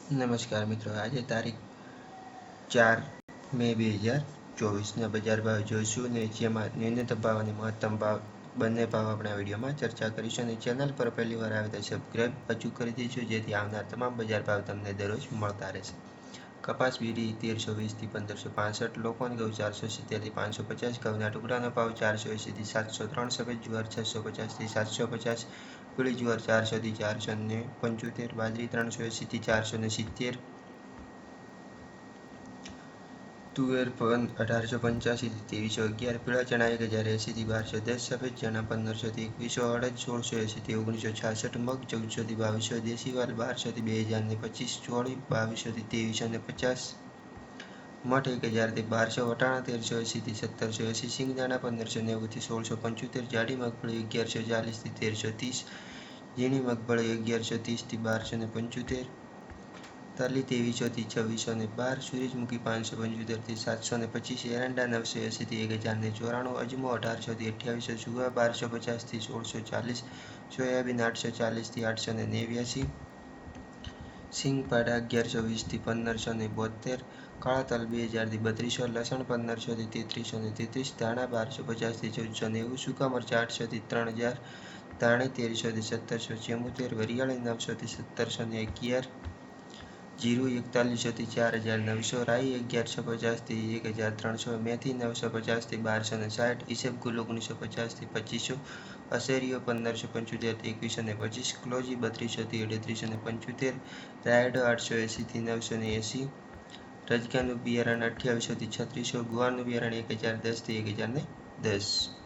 નમસ્કાર મિત્રો, આજે તારીખ 4 મે 2024ના બજાર ભાવ જોઈશું ને જેમાં ન્યૂનતમ ભાવ અને મહત્તમ ભાવ બંને ભાવ આપણે આ વિડીયોમાં ચર્ચા કરીશું. અને ચેનલ પર પહેલી વાર આવે તો સબસ્ક્રાઈબ અચૂક કરી દઈશું જેથી આવનાર તમામ બજાર ભાવ તમને દરરોજ મળતા રહેશે. કપાસ બીડી 1320 થી 1565, લોકોન ઘઉં 470 થી 550, ઘઉંના ટુકડાનો ભાવ 480 થી 703, સફેદ જુવાર 650 થી 750, પીળી જુવાર 400 થી 475, બાજરી 380 થી 470, તુવેર 1885 થી 2311, પીળા ચણા 1080 થી 1210, સફેદ ચણા 1500 થી 2100, અડદ 1680 થી 1966, મગ 1400 થી 2200, દેશી વાલ 1200 થી 2025, ચોળી 2200 થી 2350, મઠ 1000 થી 1200, વટાણા 1380 થી 1780, સિંગદાણા 1590 થી 1675, જાડી મગફળી 1140 થી 1330, ઝીણી મગફળી 1130 થી 1275, તલી 2300 થી 2612, સૂરજમુખી 575 થી 725, એરંડા 980 થી 1094, અજમો 1800 થી 2800, જુવાર 1250 થી 1640, સોયાબીન 840 થી 889, સિંગપાડા 1120 થી 1572, કાળા તલ 2000 થી 3200, લસણ 1500 થી 3333, ધાણા 1250 થી 1490, સૂકા મરચાં 800 થી 3000, ધાણી 1300 થી 1774, વરિયાળી 900 થી 1711, જીરું 4100 થી 4900, રાઈ 1150 થી 1300, મેથી 950 થી 1260, ઈસબગુલ 1950 થી 2500, અસેરીઓ 1575 થી 2125, ક્લોજી 3200 થી 3875, રાયડો 880 થી 980, રજકાનું બિયારણ 2800 થી 3600, ગુવારનું બિયારણ 1010 થી 1010.